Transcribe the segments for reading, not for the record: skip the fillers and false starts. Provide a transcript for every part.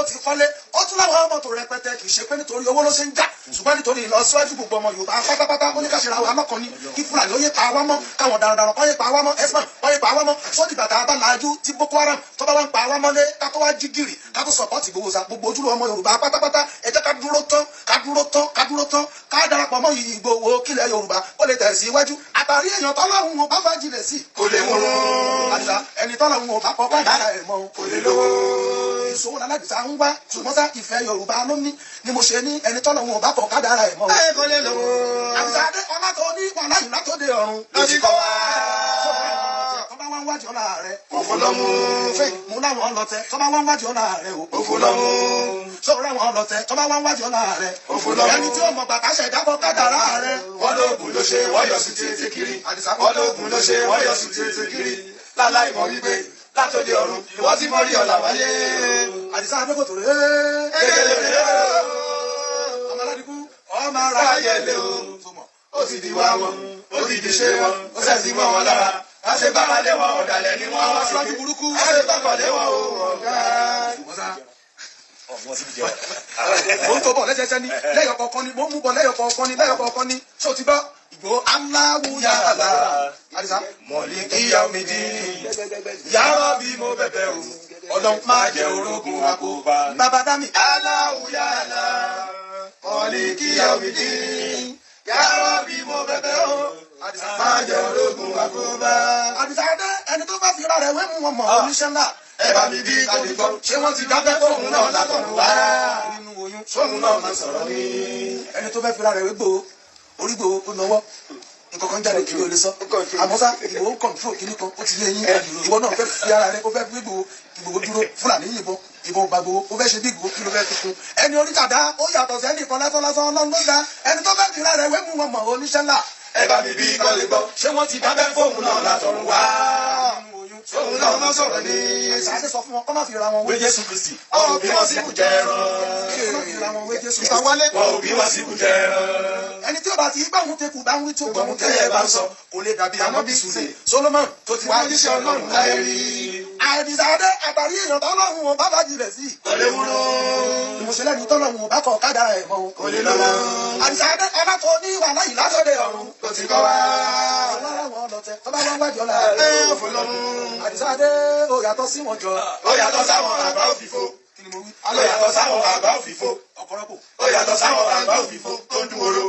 ti kọ́lé ó tún láwọn ọmọ tó rẹpẹtẹ kì í ṣe pé nítorí owó ló ṣe ń jà ṣùgbọ́n nítorí ìlọsíwájú gbogbo ọmọ Yorùbá pátápátá ó ní ká ṣe ra wa lọ́kàn ni kí Fúlàní ó yé pa wá mọ́ káwọn darandaran kọ́ yé pa wá mọ́ ẹ̀sìmọ̀ kọ́ yé pa wá mọ́ sódì bàtà abáláàjú tí Boko Haram tó bá wá ń pa wá mọ́lé ká tó wá jí gìrì ká tó sọ̀pọ́tì gbogbo sa gbogbo ojúlówó ọmọ Yorùbá pátápátá ẹ jẹ́ ká dúró tán ká darapọ̀ mọ́ Ìgbòho kílẹ̀ Yorùbá ó lè tẹ̀síwájú àtàrí èèyàn tọ́lọ́hún ò bá fàjìlẹ̀ sí kò lè wọ́n àdìsá ẹni tọ́lọ́hún ò bá kọ́ bá dára ẹ̀ mọ́ kò lè lówó ìṣòwò aládìsá ń wá ṣùgbọ́n sá ìfẹ́ Yorùbá ló ní ni mo ṣe ní ẹni tọ́lọ́hún ò bá kọ́ ká dára ẹ̀ mọ́ kò lè lówó àdìsá adé ọlá tó ní wàhálà yìí látòdè ọ̀run lójú kọ́ wá tọ́ba wá ń wájú ọ̀la rẹ̀ òfò lọ́mú fẹ́ mú láwọn ọlọ́tẹ tọ́ba wá ń wájú ọ̀la rẹ̀ òfò lọ́mú sọ̀rọ̀ láwọn ọlọ́tẹ tọ́ba wá ń wájú ọ̀la rẹ̀ òfò lọ́mú ẹni tí ó mọ̀ bàtà ṣẹ̀dá kọ́ kádàrá rẹ̀ wọ́n lóògùn ló ṣe wọ́n yọ sí tètè kiri wọ́n lóògùn ló ṣe wọ́n yọ sí tètè kiri láláì mọ̀ wípé látòdì ọ̀run ìwọ́n tí mo rí ọ̀la wáyé àdìsá adékòtò rẹ̀ ọmọ aládìkú ọmọ ara ayẹlẹ ó ti di wá wọn ó ti di ṣe wọn ó sì ti mọ wọn lára láṣẹ bára lé wọn ọ̀dàlẹ̀ ni wọn wá síwájú burúkú láṣẹ bákan lé wọn ò ọ̀gá. mo ń tó bọ̀ lẹ́sẹsẹ ní lẹ́yọ̀ kọ̀ọ̀kan ni mo ń mú bọ̀ lẹ́yọ̀ kọ̀ọ̀kan ni ṣé o ti gbọ́ Ìgbòho aláwùyá àlá àdìsá mọ̀lì kíyà omi dín yàrá bí mo bẹ̀bẹ̀ o ọlọ́run máa jẹ́ orogún àkóbá bàbá dámì aláwùyá àlá mọ̀lì kíyà omi dín yàrá bí mo bẹ̀bẹ̀ o máa jẹ́ orogún àkóbá. àdìsá adé ẹni tó bá fi ra rẹ̀ wé mú wọn mọ̀ oníṣẹ́ ńlá ẹ bá mi bí kàdé gbọ́ ṣé wọ́n ti dábẹ́ fóun náà látọ̀run wá nínú oyún sóun náà máa sọ̀rọ̀ ní. ẹni tó fẹ́ fi ra rẹ̀ wé Ìgbòho orí Ìgbòho ó náwó nǹkan kan jáde kiri ò lè sọ àmọ́ sá Ìgbòho kọ̀ǹtró kìíní kan ó ti lé yín ìwọ náà fẹ́ fi ara rẹ̀ kó fẹ́ fi Ìgbòho dúró Fúlàní yìnbọn ìbọn bá Ìgbòho ó fẹ́ ṣe bí Ìgbòho kí ló fẹ́ tuntun ẹni orí tàdá ó yàtọ̀ sẹ́ni kan lásán ọlọ́run ló dá ẹni tó fẹ́ fi ra rẹ̀ wé mú wọn mọ̀ oníṣẹ́ ńlá ẹ bá mi bí kọ́lé gbọ́ ṣé wọ́n ti dábẹ́ fóun náà látọ̀run wá sóun náà má sọ̀rọ̀ ní. àṣàṣe sọ fún wọn kọ́ máa fi ra wọn wé Jésù Kristi wọn ò bí wọn sì kú jẹ ẹran. kọ́ máa fi ra wọn wé Jésù Kristi wọn ò bí wọn sì kú jẹ ẹran. ẹni tí ó bá ti gbàhùn tẹkù bá ń wí tí ó gbọ̀hún tẹ́yẹ bá ń sọ kò lè dàbí àmọ́ bí Sùlè Solomon tó ti wá níṣẹ́ Ọlọ́run láì rí. àdìsá adé àtàrí èèyàn tọ́lọ́run ò bá fàjìlẹ̀ sí kò lè wúlò. ìmọ̀ṣẹ́lẹ̀ ní tọ́lọ́run ò bá kọ̀ kádàrá ẹ̀ mọ́ kò lè lọ́wọ́. àdìsá adé ọlá tó ní wàhálà yìí látọ̀dẹ̀ ọ̀run kò ti kọ́ wá. ọlọ́run ọlọ́tẹ tọ́ba wá wájú ọ̀la àdìsá adé ó yàtọ̀ sí wọn jọ. ó yàtọ̀ sáwọn àgbà òfìfo. kí ni mo wí. ó yàtọ̀ sáwọn àgbà òfìfo. ọ̀pọ̀lọpọ̀. ó yàtọ̀ sáwọn àgbà òfìfo tó ń dún woro.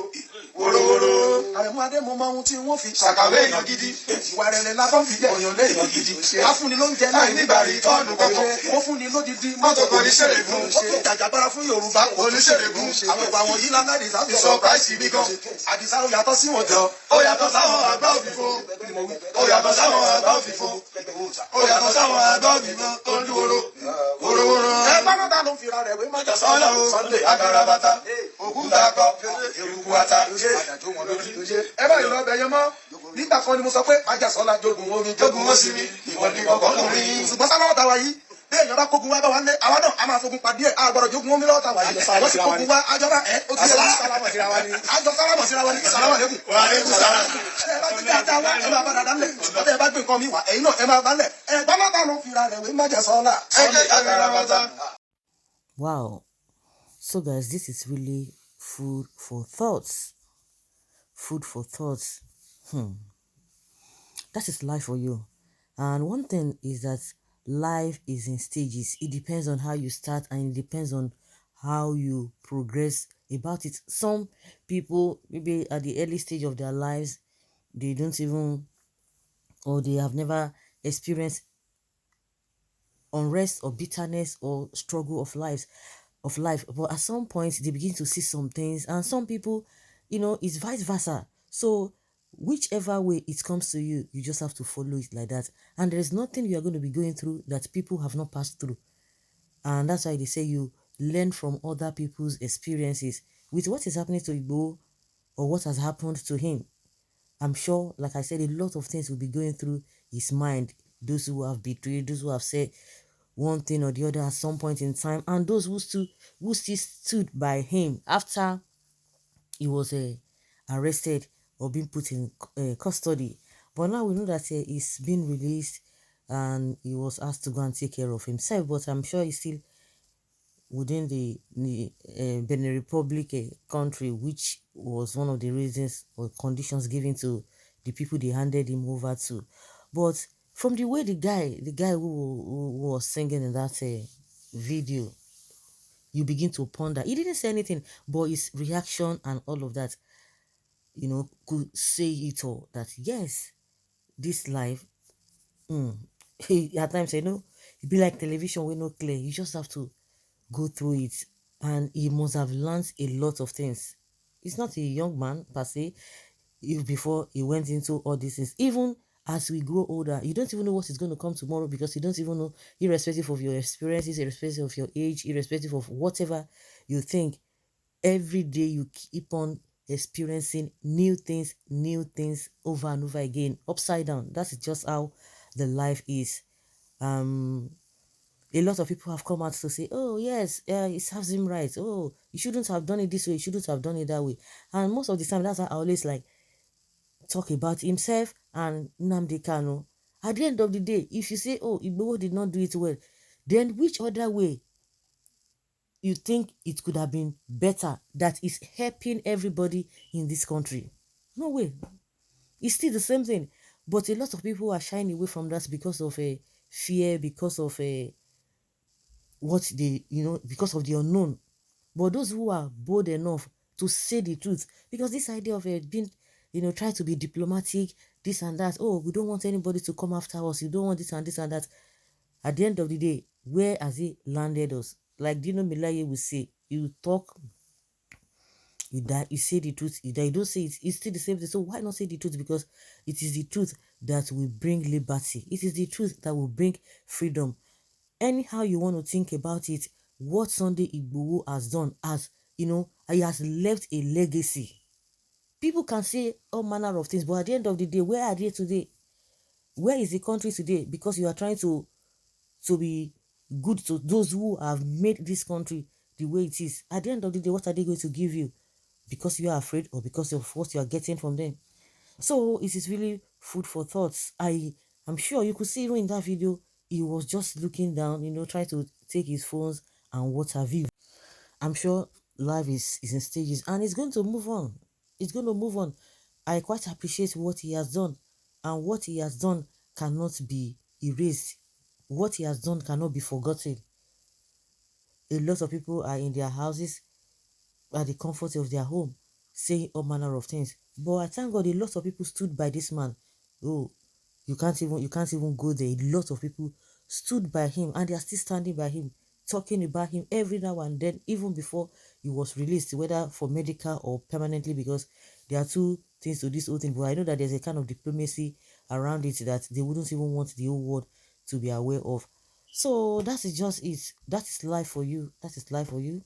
àrẹ̀mú adé mo mọ ohun tí wọ́n fi ṣàkàwé èèyàn gidi. ìwà rẹ̀ la fọ́n fi jẹ́ èèyàn lé èèyàn gidi. a fúnni lóúnjẹ láì nígbàrí tọ́ọ̀nù kọ́kọ́. ó fúnni lódìdí mọ́tò kò ní ṣèrègùn. ó tó jàjàgbára fún Yorùbá kò ní ṣèrègùn. àwọn ìwà wọ̀nyí lánàá àdìsá fi sọ káìsì mi gan. àdìsá ó yàtọ̀ sí wọn jọ. ó yàtọ̀ sáwọn àgbà òfìfo. ó yàtọ̀ sáwọn àgbà òfìfo. ó yàtọ̀ sáwọn àgbà òfìfo tó ń dún woro. ẹ gbọ́dọ̀ ta ló ń fira rẹ̀ wé mọ́jà sọ́lá o. Sunday agarabata òkúta akọ eruku ata àdàjọ wọn lójú. ẹ bá yìí lọ bẹ yẹn mọ́ nígbà kan ni mo sọ pé májàsọ́lá jogun omi jogun ó sì mi ìwọ̀n ní kọ̀ọ̀kan kò rí. ṣùgbọ́n sáláwọ̀ tàwa yìí bí èèyàn bá kógun wá bá wa ń lé àwa náà a máa fogun pàdé ẹ̀ a gbọ́dọ̀ jogun omi lọ́wọ́ tàwa yìí wọ́n sì kógun wá àjọba ẹ̀ ó ti yẹ wá àjọ sálámọ̀ síra wa ní sàlámà lẹ́kùn. wà á lẹ́kùn sára. ẹ bá gbé dáadáa wá ẹ máa bá dáadáa lẹ̀ ọ̀tẹ̀ ẹ bá gbé nǹkan mi wá ẹ̀yin náà ẹ máa bá lẹ̀ ẹ gbọ́dọ̀ ló fira rẹ̀ wé májàsọ́lá. Wow. So guys, this is really food for thoughts. Food for thoughts. That is life for you. And one thing is that life is in stages. It depends on how you start and it depends on how you progress about it. Some people, maybe at the early stage of their lives, they don't even, or they have never experienced unrest or bitterness or struggle of life. But at some point, they begin to see some things. And some people, it's vice versa. So whichever way it comes to you, you just have to follow it like that. And there's nothing you are going to be going through that people have not passed through. And that's why they say you learn from other people's experiences. With what is happening to Igboho or what has happened to him, I'm sure, like I said, a lot of things will be going through his mind. Those who have betrayed, those who have said one thing or the other at some point in time, and those who still stood by him after he was arrested or being put in custody. But now we know that he's been released and he was asked to go and take care of himself. But I'm sure he's still within the Benin Republic country, which was one of the reasons or conditions given to the people they handed him over to. But from the way the guy who was singing in that video, you begin to ponder. He didn't say anything, but his reaction and all of that, could say it all. That yes, this life, at times, it be like television with no clear. You just have to go through it, and he must have learned a lot of things. He's not a young man per se. If before he went into all these things, even as we grow older, you don't even know what is going to come tomorrow, because you don't even know, irrespective of your experiences, irrespective of your age, irrespective of whatever you think. Every day you keep on experiencing new things over and over again, upside down. That's just how the life is. um a lot of people have come out to say, oh yes, it serves him right. Oh, you shouldn't have done it this way, you shouldn't have done it that way. And most of the time, that's how I always like talk about himself and Nnamdi Kanu. At the end of the day, if you say, oh, Igboho did not do it well, then which other way you think it could have been better that is helping everybody in this country? No way. It's still the same thing. But a lot of people are shying away from that because of a fear, because of a what they, because of the unknown. But those who are bold enough to say the truth, because this idea of being, try to be diplomatic, this and that, oh, we don't want anybody to come after us, you don't want this and that. At the end of the day, where has it landed us? Like Dino Milaye will say, you talk, you die, you say the truth, you die, you don't say it, it's still the same thing. So why not say the truth? Because it is the truth that will bring liberty. It is the truth that will bring freedom. Anyhow you want to think about it, what Sunday Igboho has done, as he has left a legacy. People can say all manner of things, but at the end of the day, where are they today? Where is the country today? Because you are trying to be good to those who have made this country the way it is. At the end of the day, what are they going to give you? Because you are afraid, or because of what you are getting from them? So it is really food for thoughts. I'm sure you could see even in that video, he was just looking down, trying to take his phones and what have you. I'm sure life is in stages, and it's going to move on. It's going to move on. I quite appreciate what he has done, and what he has done cannot be erased. What he has done cannot be forgotten. A lot of people are in their houses at the comfort of their home, saying all manner of things. But I thank God a lot of people stood by this man. Oh, you can't even go there. A lot of people stood by him, and they are still standing by him, talking about him every now and then, even before he was released, whether for medical or permanently, because there are two things to this whole thing. But I know that there's a kind of diplomacy around it that they wouldn't even want the whole world to be aware of. So that is just it. That is life for you. That is life for you.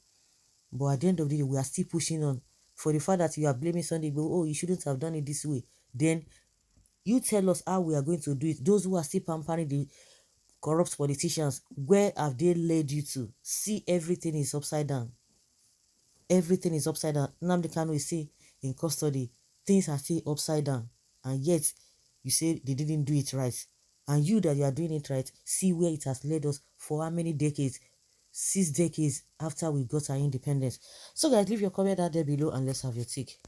But at the end of the day, we are still pushing on. For the fact that you are blaming Sunday Igboho, oh, you shouldn't have done it this way, then you tell us how we are going to do it. Those who are still pampering the corrupt politicians, where have they led you to? See, everything is upside down. Everything is upside down. Nnamdi Kanu is still in custody. Things are still upside down. And yet, you say they didn't do it right. And you that you are doing it right, see where it has led us for how many decades? 6 decades after we got our independence. So guys, leave your comment down there below and let's have your take.